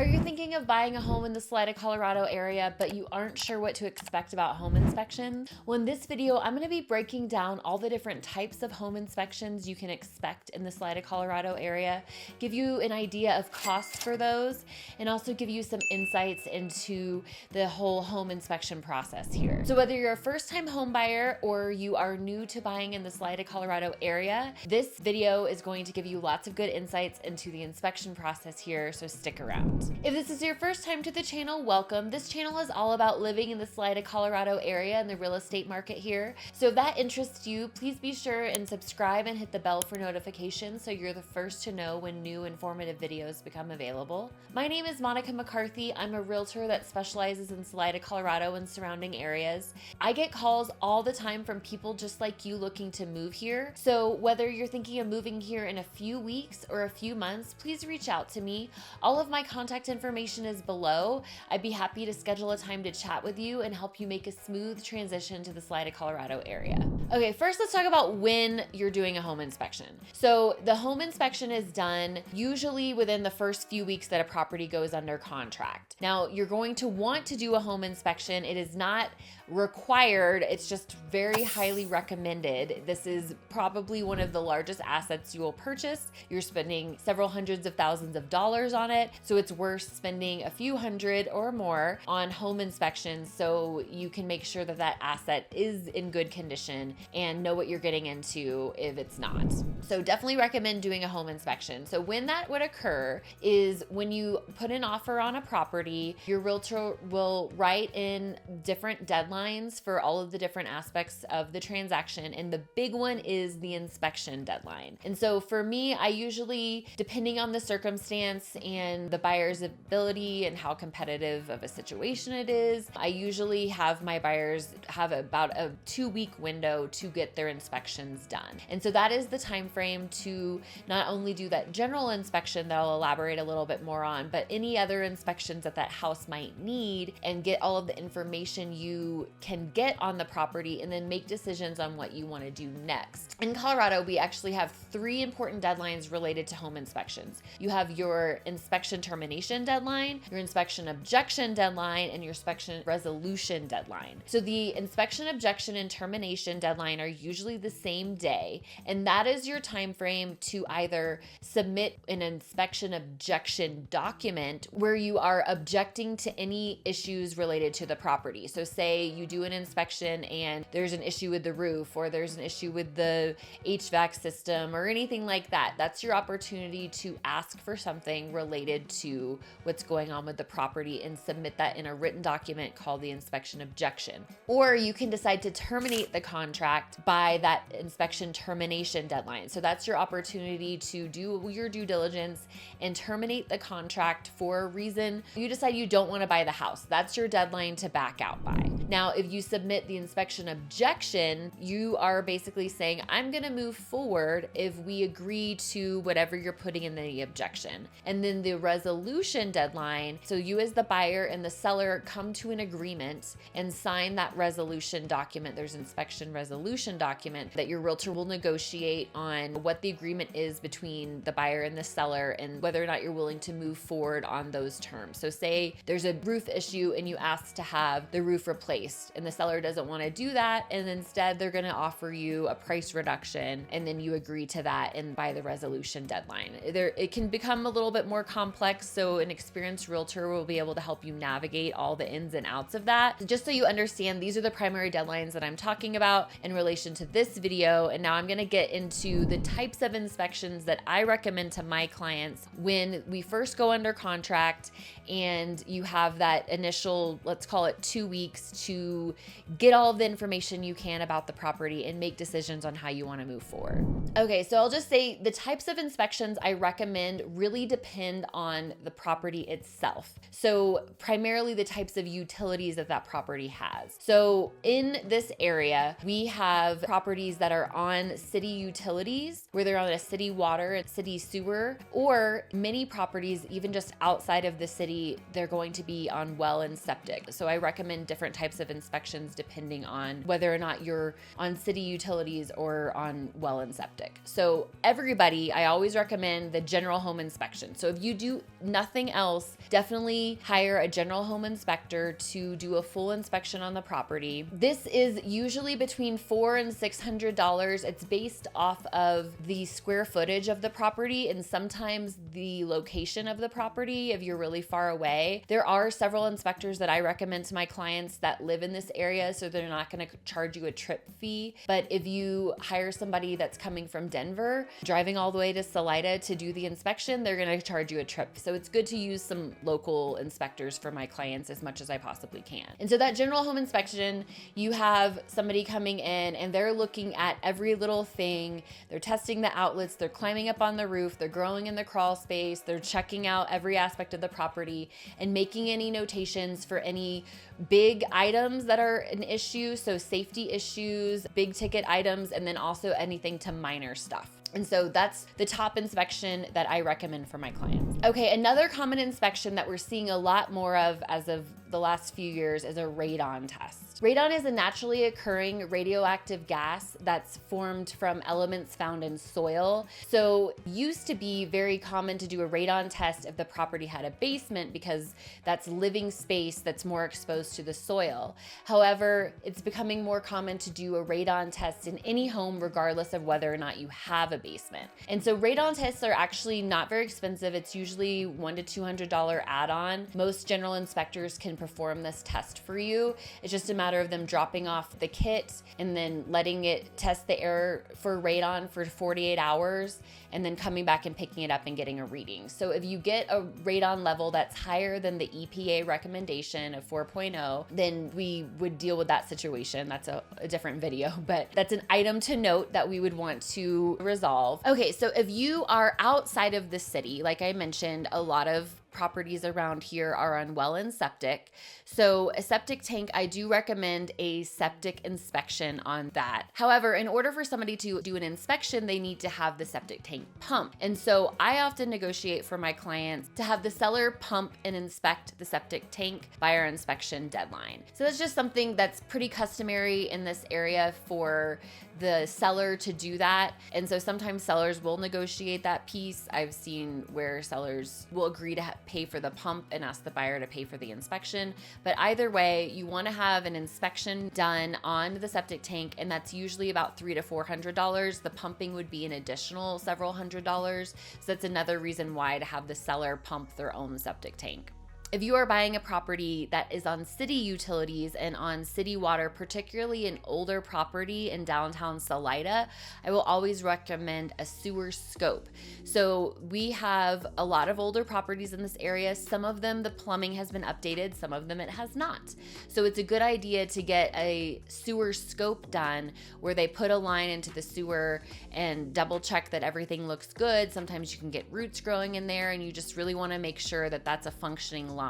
Are you thinking of buying a home in the Salida, Colorado area, but you aren't sure what to expect about home inspection? Well, in this video, I'm going to be breaking down all the different types of home inspections you can expect in the Salida, Colorado area, give you an idea of costs for those, and also give you some insights into the whole home inspection process here. So whether you're a first-time home buyer or you are new to buying in the Salida, Colorado area, this video is going to give you lots of good insights into the inspection process here, so stick around. If this is your first time to the channel, welcome. This channel is all about living in the Salida, Colorado area and the real estate market here. So if that interests you, please be sure and subscribe and hit the bell for notifications so you're the first to know when new informative videos become available. My name is Monica McCarthy. I'm a realtor that specializes in Salida, Colorado and surrounding areas. I get calls all the time from people just like you looking to move here. So whether you're thinking of moving here in a few weeks or a few months, please reach out to me. All of my contact information is below. I'd be happy to schedule a time to chat with you and help you make a smooth transition to the Salida, Colorado area. Okay, first let's talk about when you're doing a home inspection. So the home inspection is done usually within the first few weeks that a property goes under contract. Now, you're going to want to do a home inspection. It is not required. It's just very highly recommended. This is probably one of the largest assets you will purchase. You're spending several hundreds of thousands of dollars on it. So it's worth spending a few hundred or more on home inspections so you can make sure that that asset is in good condition and know what you're getting into if it's not. So definitely recommend doing a home inspection. So when that would occur is when you put an offer on a property, your realtor will write in different deadlines for all of the different aspects of the transaction. And the big one is the inspection deadline. And so for me, I usually, depending on the circumstance and the buyer's ability and how competitive of a situation it is, I usually have my buyers have about a 2-week window to get their inspections done. And so that is the time frame to not only do that general inspection that I'll elaborate a little bit more on, but any other inspections that that house might need and get all of the information you can get on the property and then make decisions on what you want to do next. In Colorado, we actually have 3 important deadlines related to home inspections. You have your inspection termination deadline, your inspection objection deadline, and your inspection resolution deadline. So the inspection objection and termination deadline are usually the same day, and that is your time frame to either submit an inspection objection document where you are objecting to any issues related to the property. So say you do an inspection and there's an issue with the roof or there's an issue with the HVAC system or anything like that. That's your opportunity to ask for something related to what's going on with the property and submit that in a written document called the inspection objection. Or you can decide to terminate the contract by that inspection termination deadline. So that's your opportunity to do your due diligence and terminate the contract for a reason. You decide you don't want to buy the house. That's your deadline to back out by. Now, if you submit the inspection objection, you are basically saying, I'm going to move forward if we agree to whatever you're putting in the objection. And then the resolution deadline, so you as the buyer and the seller come to an agreement and sign that resolution document. There's an inspection resolution document that your realtor will negotiate on what the agreement is between the buyer and the seller and whether or not you're willing to move forward on those terms. So say there's a roof issue and you ask to have the roof replaced and the seller doesn't want to do that, and instead they're going to offer you a price reduction and then you agree to that and by the resolution deadline. It can become a little bit more complex, so an experienced realtor will be able to help you navigate all the ins and outs of that. Just so you understand, these are the primary deadlines that I'm talking about in relation to this video, and now I'm going to get into the types of inspections that I recommend to my clients when we first go under contract and you have that initial, let's call it 2 weeks to get all of the information you can about the property and make decisions on how you want to move forward. Okay, so I'll just say the types of inspections I recommend really depend on the property itself. So primarily the types of utilities that that property has. So in this area, we have properties that are on city utilities, where they're on a city water and city sewer, or many properties, even just outside of the city, they're going to be on well and septic. So I recommend different types types of inspections depending on whether or not you're on city utilities or on well and septic. So everybody, I always recommend the general home inspection. So if you do nothing else, definitely hire a general home inspector to do a full inspection on the property. This is usually between $400 and $600. It's based off of the square footage of the property and sometimes the location of the property if you're really far away. There are several inspectors that I recommend to my clients that live in this area, so they're not going to charge you a trip fee. But if you hire somebody that's coming from Denver, driving all the way to Salida to do the inspection, they're going to charge you a trip. So it's good to use some local inspectors for my clients as much as I possibly can. And so that general home inspection, you have somebody coming in and they're looking at every little thing. They're testing the outlets, they're climbing up on the roof, they're growing in the crawl space, they're checking out every aspect of the property and making any notations for any big items that are an issue. So safety issues, big ticket items, and then also anything to minor stuff. And so that's the top inspection that I recommend for my clients. Okay, another common inspection that we're seeing a lot more of as of the last few years is a radon test. Radon is a naturally occurring radioactive gas that's formed from elements found in soil. So it used to be very common to do a radon test if the property had a basement because that's living space that's more exposed to the soil. However, it's becoming more common to do a radon test in any home regardless of whether or not you have a basement. And so radon tests are actually not very expensive. It's usually $100 to $200 add-on. Most general inspectors can perform this test for you. It's just a matter of them dropping off the kit and then letting it test the air for radon for 48 hours and then coming back and picking it up and getting a reading. So if you get a radon level that's higher than the EPA recommendation of 4.0, then we would deal with that situation. That's a different video, but that's an item to note that we would want to resolve. Okay, so if you are outside of the city, like I mentioned, a lot of properties around here are on well and septic. So a septic tank, I do recommend a septic inspection on that. However, in order for somebody to do an inspection, they need to have the septic tank pump. And so I often negotiate for my clients to have the seller pump and inspect the septic tank by our inspection deadline. So that's just something that's pretty customary in this area for the seller to do that. And so sometimes sellers will negotiate that piece. I've seen where sellers will agree to pay for the pump and ask the buyer to pay for the inspection. But either way, you want to have an inspection done on the septic tank, and that's usually about $300 to $400. The pumping would be an additional several $100s. So that's another reason why to have the seller pump their own septic tank. If you are buying a property that is on city utilities and on city water, particularly an older property in downtown Salida, I will always recommend a sewer scope. So we have a lot of older properties in this area. Some of them, the plumbing has been updated, some of them it has not. So it's a good idea to get a sewer scope done where they put a line into the sewer and double check that everything looks good. Sometimes you can get roots growing in there and you just really want to make sure that that's a functioning line.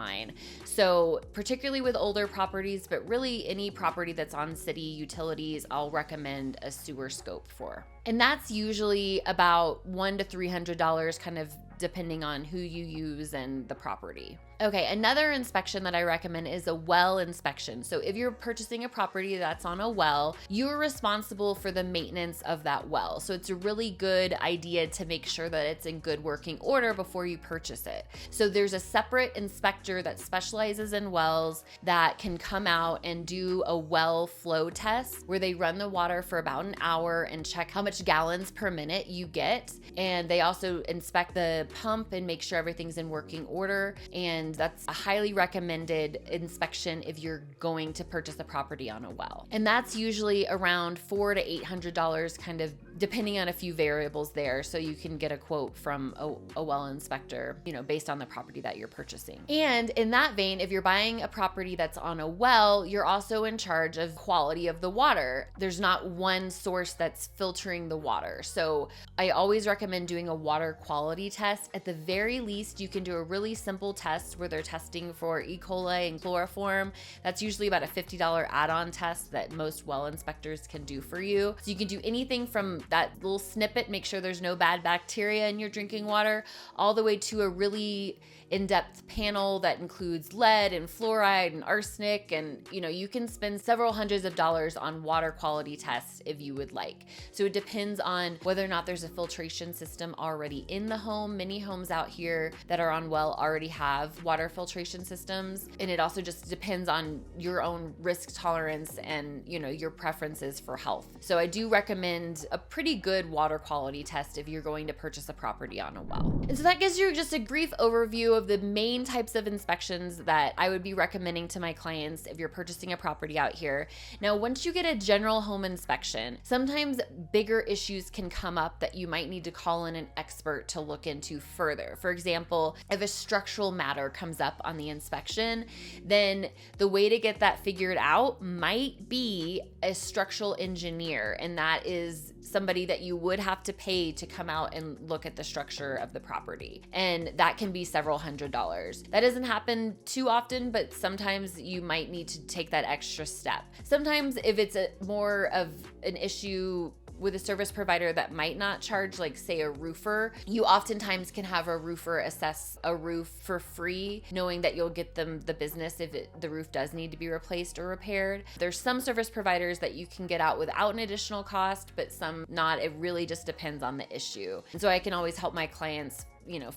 So particularly with older properties, but really any property that's on city utilities, I'll recommend a sewer scope for. And that's usually about $100 to $300, kind of depending on who you use and the property. Okay, another inspection that I recommend is a well inspection. So if you're purchasing a property that's on a well, you're responsible for the maintenance of that well. So it's a really good idea to make sure that it's in good working order before you purchase it. So there's a separate inspector that specializes in wells that can come out and do a well flow test where they run the water for about an hour and check how much gallons per minute you get. And they also inspect the pump and make sure everything's in working order. And that's a highly recommended inspection if you're going to purchase a property on a well. And that's usually around $400 to $800, kind of depending on a few variables there. So you can get a quote from a well inspector, based on the property that you're purchasing. And in that vein, if you're buying a property that's on a well, you're also in charge of quality of the water. There's not one source that's filtering the water. So I always recommend doing a water quality test test. At the very least, you can do a really simple test where they're testing for E. coli and chloroform. That's usually about a $50 add-on test that most well inspectors can do for you. So you can do anything from that little snippet, make sure there's no bad bacteria in your drinking water, all the way to a really in-depth panel that includes lead and fluoride and arsenic, and you can spend several hundreds of dollars on water quality tests if you would like. So it depends on whether or not there's a filtration system already in the home. Many homes out here that are on well already have water filtration systems, and it also just depends on your own risk tolerance and your preferences for health. So I do recommend a pretty good water quality test if you're going to purchase a property on a well. And so that gives you just a brief overview of the main types of inspections that I would be recommending to my clients if you're purchasing a property out here. Now, once you get a general home inspection, sometimes bigger issues can come up that you might need to call in an expert to look into further. For example, if a structural matter comes up on the inspection, then the way to get that figured out might be a structural engineer, and that is somebody that you would have to pay to come out and look at the structure of the property. And that can be several $100s. That doesn't happen too often, but sometimes you might need to take that extra step. Sometimes if it's more of an issue with a service provider that might not charge, like say a roofer, you oftentimes can have a roofer assess a roof for free, knowing that you'll get them the business if the roof does need to be replaced or repaired. There's some service providers that you can get out without an additional cost, but some not. It really just depends on the issue. And so I can always help my clients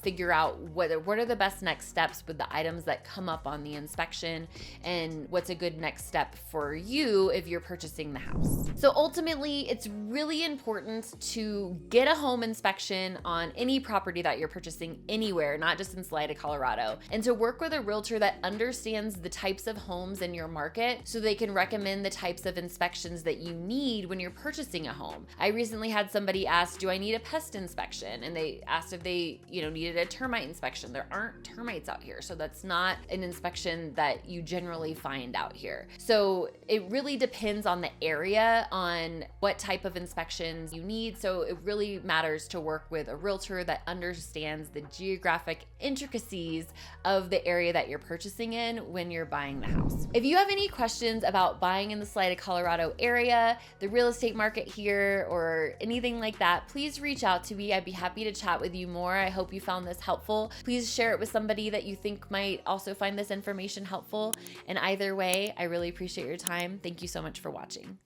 figure out what are the best next steps with the items that come up on the inspection, and what's a good next step for you if you're purchasing the house. So ultimately, it's really important to get a home inspection on any property that you're purchasing anywhere, not just in Salida, Colorado, and to work with a realtor that understands the types of homes in your market so they can recommend the types of inspections that you need when you're purchasing a home. I recently had somebody ask, do I need a pest inspection? And they asked if they needed a termite inspection. There aren't termites out here, so that's not an inspection that you generally find out here. So it really depends on the area, on what type of inspections you need. So it really matters to work with a realtor that understands the geographic intricacies of the area that you're purchasing in when you're buying the house. If you have any questions about buying in the Salida, Colorado area, the real estate market here, or anything like that, please reach out to me. I'd be happy to chat with you more. I hope you found this helpful. Please share it with somebody that you think might also find this information helpful. And either way, I really appreciate your time. Thank you so much for watching.